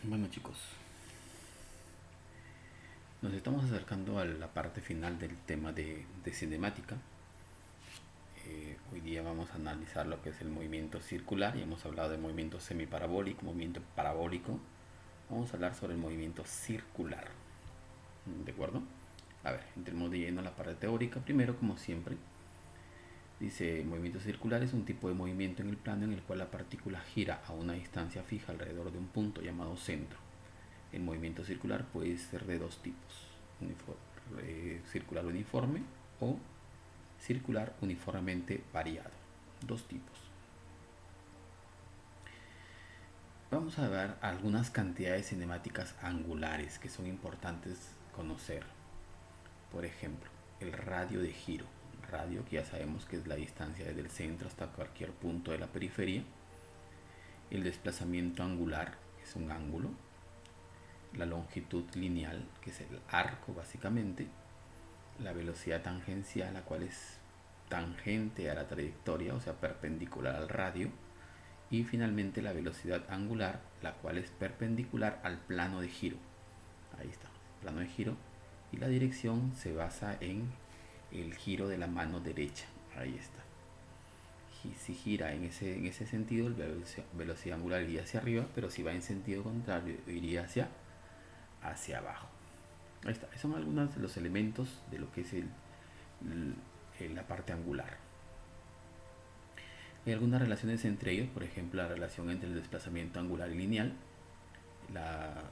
Bueno chicos, nos estamos acercando a la parte final del tema de cinemática. Hoy día vamos a analizar lo que es el movimiento circular. Ya hemos hablado de movimiento semiparabólico, movimiento parabólico. Vamos a hablar sobre el movimiento circular. ¿De acuerdo? A ver, entremos de lleno a la parte teórica. Primero, como siempre, dice movimiento circular es un tipo de movimiento en el plano en el cual la partícula gira a una distancia fija alrededor de un punto llamado centro. El movimiento circular puede ser de dos tipos: circular uniforme o circular uniformemente variado. Dos tipos. Vamos a ver algunas cantidades cinemáticas angulares que son importantes conocer. Por ejemplo, el radio de giro. Radio, que ya sabemos que es la distancia desde el centro hasta cualquier punto de la periferia. El desplazamiento angular, que es un ángulo. La longitud lineal, que es el arco básicamente. La velocidad tangencial, la cual es tangente a la trayectoria, o sea, perpendicular al radio. Y finalmente la velocidad angular, la cual es perpendicular al plano de giro. Ahí está, plano de giro. Y la dirección se basa en el giro de la mano derecha. Ahí está. Y si gira en ese sentido, la velocidad angular iría hacia arriba, pero si va en sentido contrario, iría hacia abajo. Ahí está. Esos son algunos de los elementos de lo que es la parte angular. Hay algunas relaciones entre ellos, por ejemplo, la relación entre el desplazamiento angular y lineal, la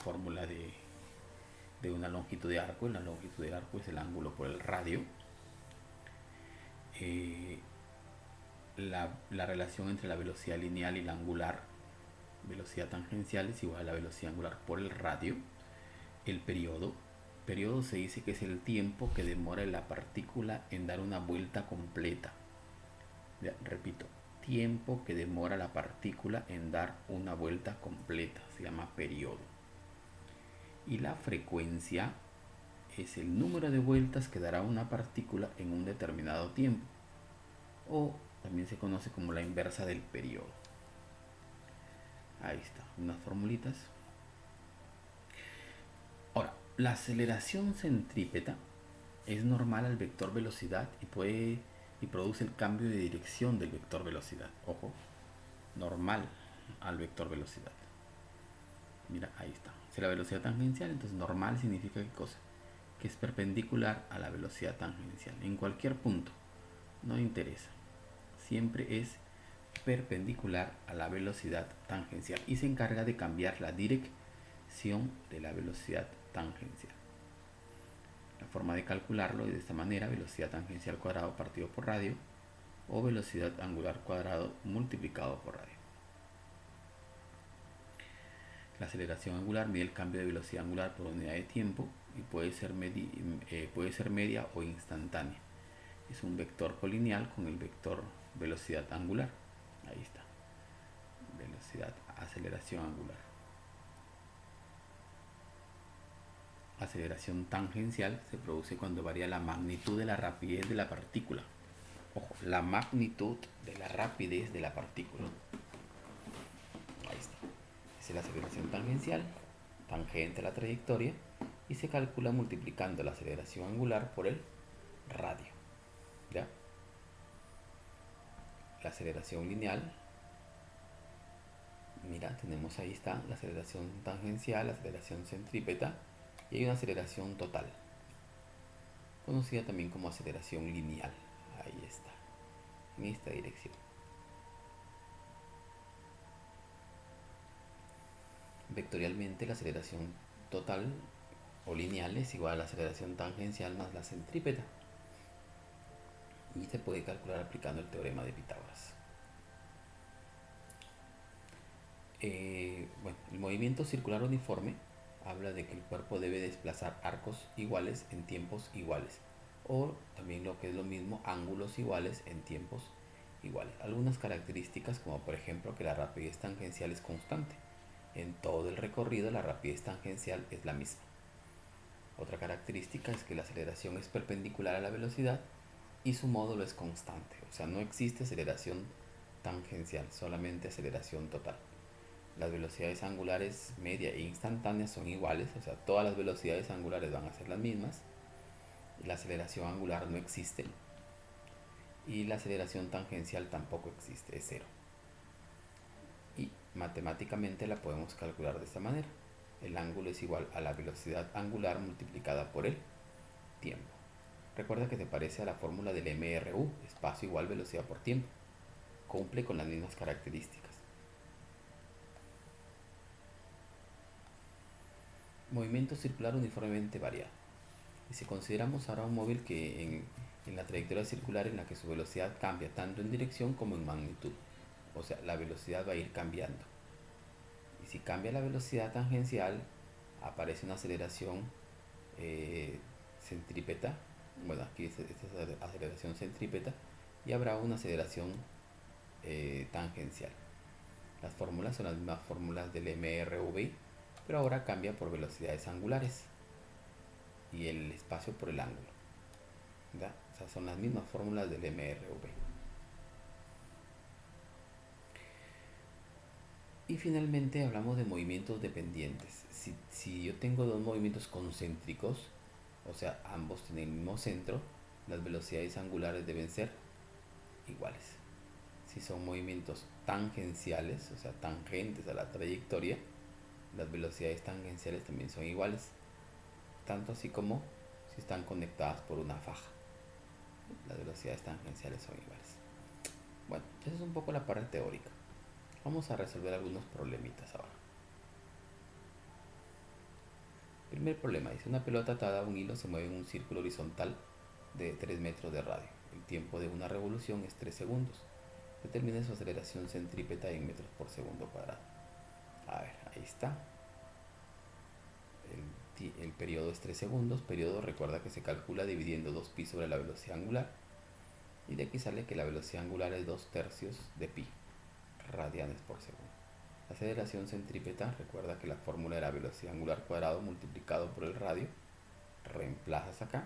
fórmula de una longitud de arco. La longitud de arco es el ángulo por el radio. Eh, la relación entre la velocidad lineal y la angular, velocidad tangencial, es igual a la velocidad angular por el radio. El periodo. Periodo se dice que es el tiempo que demora la partícula en dar una vuelta completa. Ya, repito, tiempo que demora la partícula en dar una vuelta completa, se llama periodo. Y la frecuencia es el número de vueltas que dará una partícula en un determinado tiempo, o también se conoce como la inversa del periodo. Ahí está, unas formulitas. Ahora, la aceleración centrípeta es normal al vector velocidad y produce el cambio de dirección del vector velocidad. Ojo, normal al vector velocidad. Mira, ahí está. Si la velocidad tangencial, entonces normal significa qué cosa? Que es perpendicular a la velocidad tangencial. En cualquier punto, no interesa. Siempre es perpendicular a la velocidad tangencial y se encarga de cambiar la dirección de la velocidad tangencial. La forma de calcularlo es de esta manera: velocidad tangencial cuadrado partido por radio, o velocidad angular cuadrado multiplicado por radio. La aceleración angular mide el cambio de velocidad angular por unidad de tiempo y puede ser media o instantánea. Es un vector colineal con el vector velocidad angular. Ahí está. Velocidad, aceleración angular. Aceleración tangencial se produce cuando varía la magnitud de la rapidez de la partícula. Ojo, la magnitud de la rapidez de la partícula. Ahí está. Es la aceleración tangencial, tangente a la trayectoria, y se calcula multiplicando la aceleración angular por el radio. ¿Ya? La aceleración lineal. Mira, tenemos ahí está la aceleración tangencial, la aceleración centrípeta, y hay una aceleración total, conocida también como aceleración lineal. Ahí está, en esta dirección. Vectorialmente, la aceleración total o lineal es igual a la aceleración tangencial más la centrípeta, y se puede calcular aplicando el teorema de Pitágoras. Bueno, el movimiento circular uniforme habla de que el cuerpo debe desplazar arcos iguales en tiempos iguales, o también lo que es lo mismo, ángulos iguales en tiempos iguales. Algunas características, como por ejemplo que la rapidez tangencial es constante. En todo el recorrido la rapidez tangencial es la misma. Otra característica es que la aceleración es perpendicular a la velocidad y su módulo es constante. O sea, no existe aceleración tangencial, solamente aceleración total. Las velocidades angulares media e instantánea son iguales, o sea, todas las velocidades angulares van a ser las mismas. La aceleración angular no existe y la aceleración tangencial tampoco existe, es cero. Y matemáticamente la podemos calcular de esta manera. El ángulo es igual a la velocidad angular multiplicada por el tiempo. Recuerda que se parece a la fórmula del MRU, espacio igual velocidad por tiempo. Cumple con las mismas características. Movimiento circular uniformemente variado. Y si consideramos ahora un móvil que en la trayectoria circular en la que su velocidad cambia tanto en dirección como en magnitud. O sea, la velocidad va a ir cambiando. Y si cambia la velocidad tangencial, aparece una aceleración centrípeta. Bueno, aquí esta es aceleración centrípeta. Y habrá una aceleración tangencial. Las fórmulas son las mismas fórmulas del MRV, pero ahora cambia por velocidades angulares y el espacio por el ángulo. ¿Ya? O sea, son las mismas fórmulas del MRV. Y finalmente hablamos de movimientos dependientes. Si yo tengo dos movimientos concéntricos, o sea, ambos tienen el mismo centro, las velocidades angulares deben ser iguales. Si son movimientos tangenciales, o sea, tangentes a la trayectoria, las velocidades tangenciales también son iguales, tanto así como si están conectadas por una faja. Las velocidades tangenciales son iguales. Bueno, esa es un poco la parte teórica. Vamos a resolver algunos problemitas ahora. Primer problema, dice: una pelota atada a un hilo se mueve en un círculo horizontal de 3 metros de radio. El tiempo de una revolución es 3 segundos. Determine su aceleración centrípeta en metros por segundo cuadrado. A ver, ahí está. El periodo es 3 segundos. Periodo, recuerda que se calcula dividiendo 2pi sobre la velocidad angular. Y de aquí sale que la velocidad angular es 2/3 de pi radianes por segundo. La aceleración centrípeta, recuerda que la fórmula era velocidad angular cuadrado multiplicado por el radio. Reemplazas acá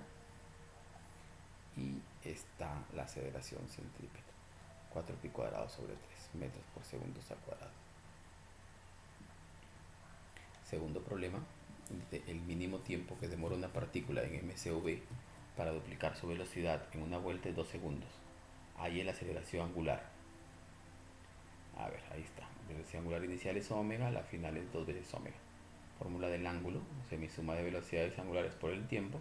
y está la aceleración centrípeta. 4pi cuadrado sobre 3 metros por segundo al cuadrado. Segundo problema, el mínimo tiempo que demora una partícula en MCV para duplicar su velocidad en una vuelta es 2 segundos. Ahí es la aceleración angular. A ver, ahí está. La velocidad angular inicial es omega, la final es 2 veces omega. Fórmula del ángulo, semisuma de velocidades angulares por el tiempo,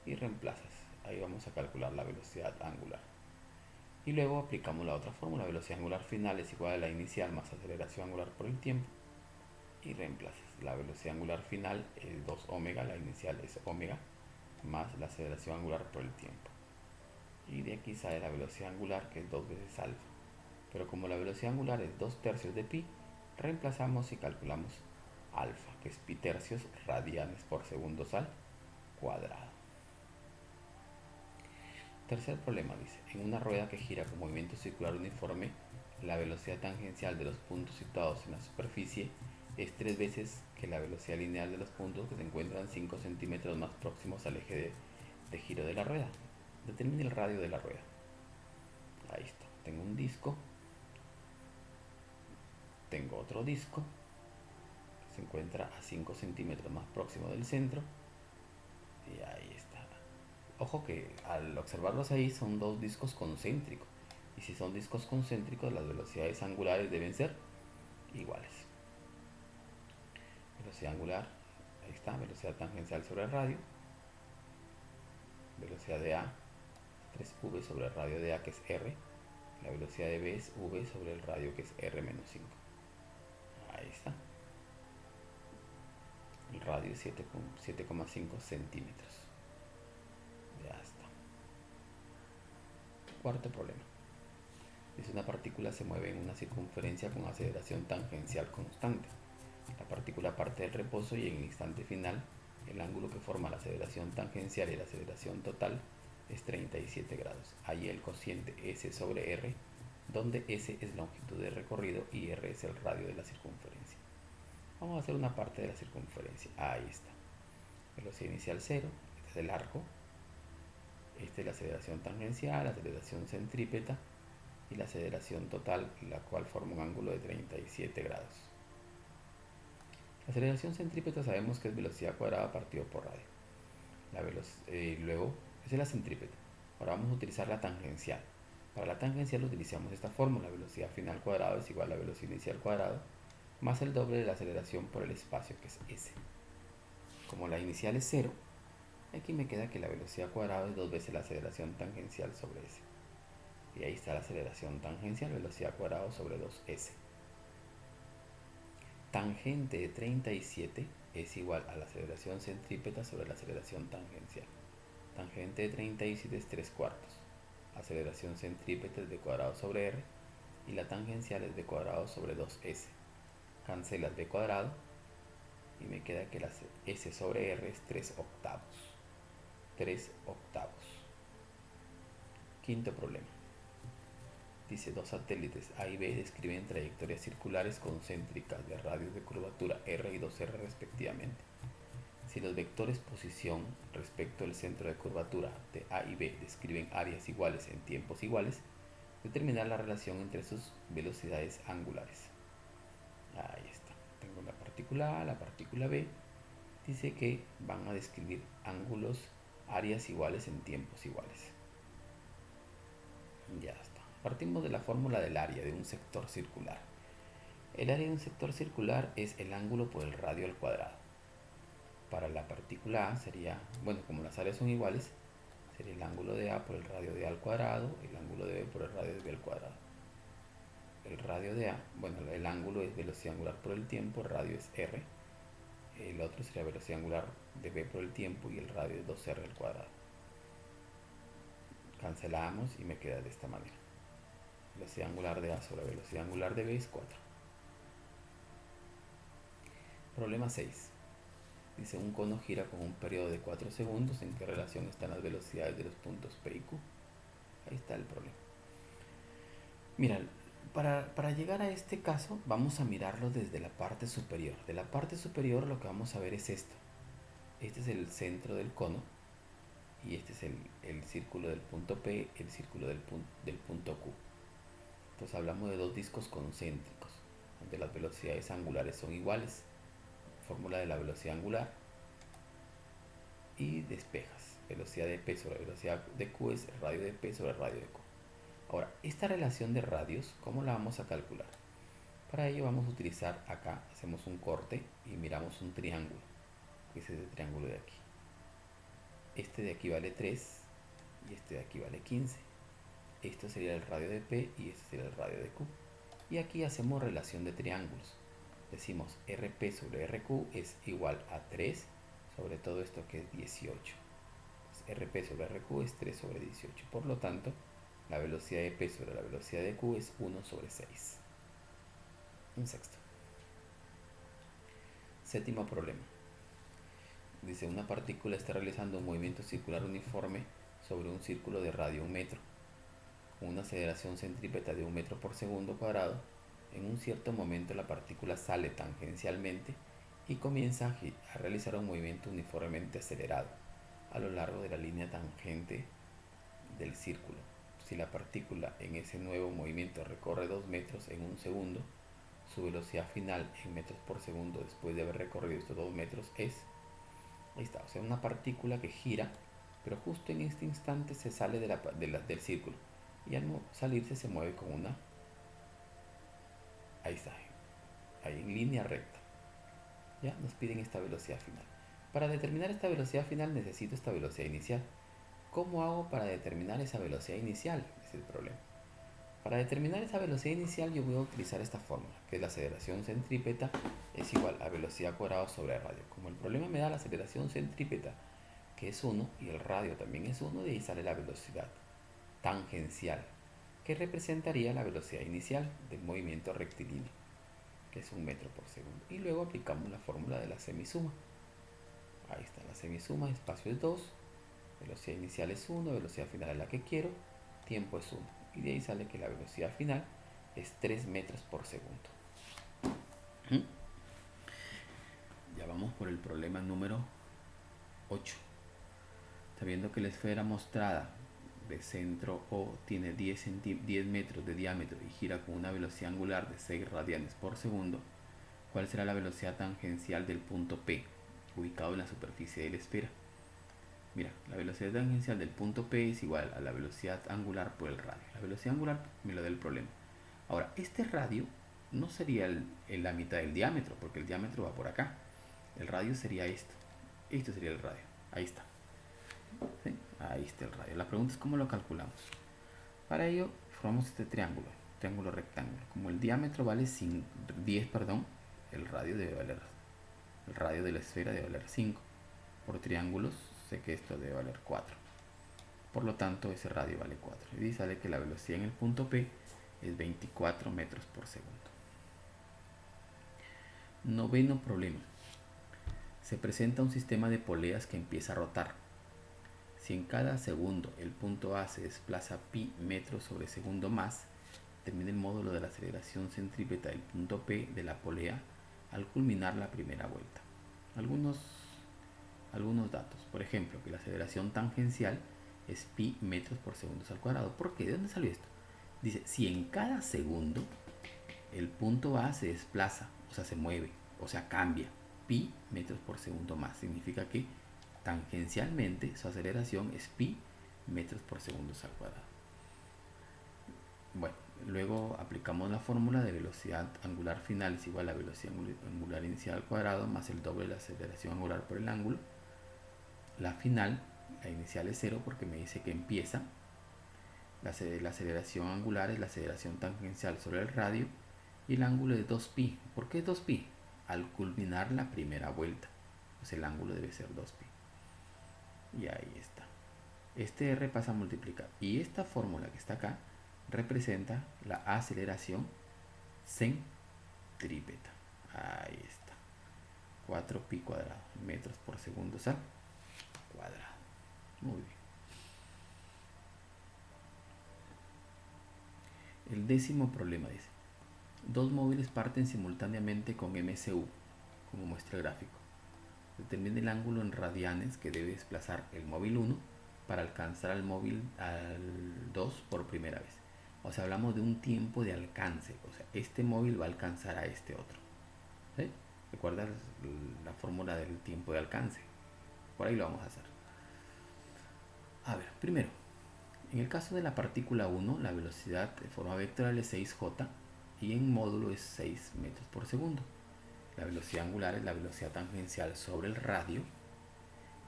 y reemplazas. Ahí vamos a calcular la velocidad angular. Y luego aplicamos la otra fórmula: velocidad angular final es igual a la inicial más aceleración angular por el tiempo, y reemplazas. La velocidad angular final es 2 omega, la inicial es omega, más la aceleración angular por el tiempo. Y de aquí sale la velocidad angular, que es 2 veces alfa. Pero como la velocidad angular es 2/3 de pi, reemplazamos y calculamos alfa, que es pi tercios radianes por segundo al cuadrado. Tercer problema, dice: en una rueda que gira con movimiento circular uniforme, la velocidad tangencial de los puntos situados en la superficie es 3 veces que la velocidad lineal de los puntos que se encuentran 5 centímetros más próximos al eje de giro de la rueda. Determine el radio de la rueda. Ahí está. Tengo un disco, tengo otro disco que se encuentra a 5 centímetros más próximo del centro, y ahí está. Ojo que al observarlos ahí son dos discos concéntricos, y si son discos concéntricos las velocidades angulares deben ser iguales. Velocidad angular, ahí está, velocidad tangencial sobre el radio, velocidad de A 3v sobre el radio de A, que es r, la velocidad de B es v sobre el radio, que es r menos 5. Ahí está. El radio es 7,5 centímetros. Ya está. Cuarto problema. Dice: una partícula se mueve en una circunferencia con aceleración tangencial constante. La partícula parte del reposo y en el instante final el ángulo que forma la aceleración tangencial y la aceleración total es 37 grados. Ahí el cociente S sobre R, donde S es longitud de recorrido y R es el radio de la circunferencia. Vamos a hacer una parte de la circunferencia. Ahí está. Velocidad inicial 0, este es el arco. Esta es la aceleración tangencial, la aceleración centrípeta y la aceleración total, la cual forma un ángulo de 37 grados. La aceleración centrípeta sabemos que es velocidad cuadrada partido por radio. Luego, esa es la centrípeta. Ahora vamos a utilizar la tangencial. Para la tangencial utilizamos esta fórmula: velocidad final cuadrado es igual a velocidad inicial cuadrado más el doble de la aceleración por el espacio, que es s. Como la inicial es 0, aquí me queda que la velocidad cuadrada es 2 veces la aceleración tangencial sobre s. Y ahí está la aceleración tangencial, velocidad cuadrada sobre 2s. Tangente de 37 es igual a la aceleración centrípeta sobre la aceleración tangencial. Tangente de 37 es 3 cuartos. Aceleración centrípeta es v cuadrado sobre r y la tangencial es v cuadrado sobre 2s. Cancelas v cuadrado y me queda que la s sobre r es 3 octavos. 3 octavos. Quinto problema. Dice, dos satélites A y B describen trayectorias circulares concéntricas de radios de curvatura r y 2r respectivamente. Si los vectores posición respecto al centro de curvatura de A y B describen áreas iguales en tiempos iguales, determinar la relación entre sus velocidades angulares. Ahí está. Tengo la partícula A, la partícula B. Dice que van a describir ángulos, áreas iguales en tiempos iguales. Ya está. Partimos de la fórmula del área de un sector circular. El área de un sector circular es el ángulo por el radio al cuadrado. Para la partícula A sería, bueno, como las áreas son iguales, sería el ángulo de A por el radio de A al cuadrado, el ángulo de B por el radio de B al cuadrado. El radio de A, bueno, el ángulo es velocidad angular por el tiempo, el radio es R. El otro sería velocidad angular de B por el tiempo y el radio es 2R al cuadrado. Cancelamos y me queda de esta manera. Velocidad angular de A sobre velocidad angular de B es 4. Problema 6. Dice, un cono gira con un periodo de 4 segundos. ¿En qué relación están las velocidades de los puntos P y Q? Ahí está el problema. Mira, para llegar a este caso vamos a mirarlo desde la parte superior. De la parte superior lo que vamos a ver es esto. Este es el centro del cono y este es el círculo del punto P, el círculo del punto Q. Entonces hablamos de dos discos concéntricos donde las velocidades angulares son iguales. Fórmula de la velocidad angular y despejas. Velocidad de P sobre velocidad de Q es el radio de P sobre el radio de Q. Ahora, esta relación de radios, ¿cómo la vamos a calcular? Para ello vamos a utilizar acá, hacemos un corte y miramos un triángulo, que es este triángulo de aquí. Este de aquí vale 3 y este de aquí vale 15. Esto sería el radio de P y este sería el radio de Q. Y aquí hacemos relación de triángulos. Decimos RP sobre RQ es igual a 3 sobre todo esto que es 18. Entonces, RP sobre RQ es 3 sobre 18. Por lo tanto, la velocidad de P sobre la velocidad de Q es 1 sobre 6. Un sexto. Séptimo problema. Dice, una partícula está realizando un movimiento circular uniforme sobre un círculo de radio 1 metro, con una aceleración centrípeta de 1 metro por segundo cuadrado. En un cierto momento la partícula sale tangencialmente y comienza a realizar un movimiento uniformemente acelerado a lo largo de la línea tangente del círculo. Si la partícula en ese nuevo movimiento recorre 2 metros en un segundo, su velocidad final en metros por segundo después de haber recorrido estos 2 metros es, ahí está, o sea, una partícula que gira, pero justo en este instante se sale del círculo y al salirse se mueve con una, ahí está, ahí en línea recta. Ya nos piden esta velocidad final. Para determinar esta velocidad final necesito esta velocidad inicial. ¿Cómo hago para determinar esa velocidad inicial? Es el problema. Para determinar esa velocidad inicial yo voy a utilizar esta fórmula, que es la aceleración centrípeta es igual a velocidad cuadrada sobre radio. Como el problema me da la aceleración centrípeta, que es 1, y el radio también es 1, de ahí sale la velocidad tangencial, que representaría la velocidad inicial del movimiento rectilíneo, que es 1 metro por segundo. Y luego aplicamos la fórmula de la semisuma. Ahí está la semisuma, espacio es 2, velocidad inicial es 1, velocidad final es la que quiero, tiempo es 1. Y de ahí sale que la velocidad final es 3 metros por segundo. Ya vamos por el problema número 8. Está viendo que la esfera mostrada de centro O tiene 10 metros de diámetro y gira con una velocidad angular de 6 radianes por segundo. ¿Cuál será la velocidad tangencial del punto P, ubicado en la superficie de la esfera? Mira, la velocidad tangencial del punto P es igual a la velocidad angular por el radio. La velocidad angular me lo da el problema. Ahora, este radio no sería la mitad del diámetro, porque el diámetro va por acá. El radio sería esto. Esto sería el radio. Ahí está. ¿Sí? Ahí está el radio. La pregunta es cómo lo calculamos. Para ello, formamos este triángulo rectángulo. Como el diámetro vale 10, el radio debe valer, el radio de la esfera debe valer 5. Por triángulos, sé que esto debe valer 4. Por lo tanto, ese radio vale 4. Y sale que la velocidad en el punto P es 24 metros por segundo. Noveno problema. Se presenta un sistema de poleas que empieza a rotar. Si en cada segundo el punto A se desplaza pi metros sobre segundo más, determina el módulo de la aceleración centrípeta del punto P de la polea al culminar la primera vuelta. Algunos datos. Por ejemplo, que la aceleración tangencial es pi metros por segundo al cuadrado. ¿Por qué? ¿De dónde salió esto? Dice, si en cada segundo el punto A se desplaza, o sea, se mueve, o sea, cambia, pi metros por segundo más, significa que tangencialmente su aceleración es pi metros por segundo al cuadrado. Bueno, luego aplicamos la fórmula de velocidad angular final es igual a la velocidad angular inicial al cuadrado más el doble de la aceleración angular por el ángulo. La final, la inicial es 0 porque me dice que empieza. La aceleración angular es la aceleración tangencial sobre el radio y el ángulo es 2pi. ¿Por qué 2pi? Al culminar la primera vuelta, pues el ángulo debe ser 2pi. Y ahí está. Este R pasa a multiplicar. Y esta fórmula que está acá representa la aceleración centrípeta. Ahí está. 4pi cuadrado, metros por segundo al cuadrado. Muy bien. El décimo problema dice: dos móviles parten simultáneamente con MCU, como muestra el gráfico. Determina el ángulo en radianes que debe desplazar el móvil 1 para alcanzar al móvil 2 por primera vez. O sea, hablamos de un tiempo de alcance. O sea, este móvil va a alcanzar a este otro. ¿Sí? ¿Recuerdas la fórmula del tiempo de alcance? Por ahí lo vamos a hacer. A ver, primero, en el caso de la partícula 1, la velocidad de forma vectorial es 6j y en módulo es 6 metros por segundo. La velocidad angular es la velocidad tangencial sobre el radio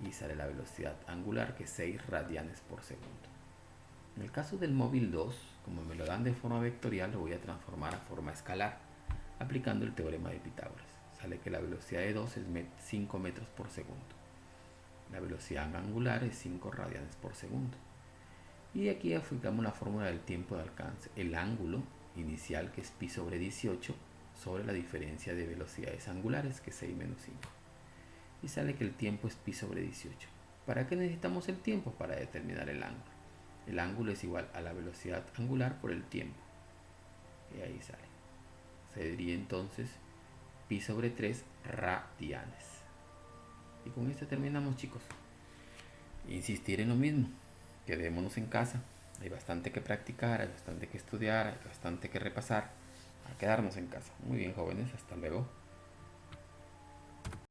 y sale la velocidad angular que es 6 radianes por segundo. En el caso del móvil 2, como me lo dan de forma vectorial, lo voy a transformar a forma escalar aplicando el teorema de Pitágoras. Sale que la velocidad de 2 es 5 metros por segundo. La velocidad angular es 5 radianes por segundo. Y de aquí aplicamos la fórmula del tiempo de alcance. El ángulo inicial, que es pi sobre 18, sobre la diferencia de velocidades angulares, que es 6 menos 5. Y sale que el tiempo es pi sobre 18. ¿Para qué necesitamos el tiempo? Para determinar el ángulo. El ángulo es igual a la velocidad angular por el tiempo. Y ahí sale. Se diría entonces pi sobre 3 radianes. Y con esto terminamos, chicos. Insistir en lo mismo. Quedémonos en casa. Hay bastante que practicar, hay bastante que estudiar, hay bastante que repasar. A quedarnos en casa. Muy bien, jóvenes. Hasta luego.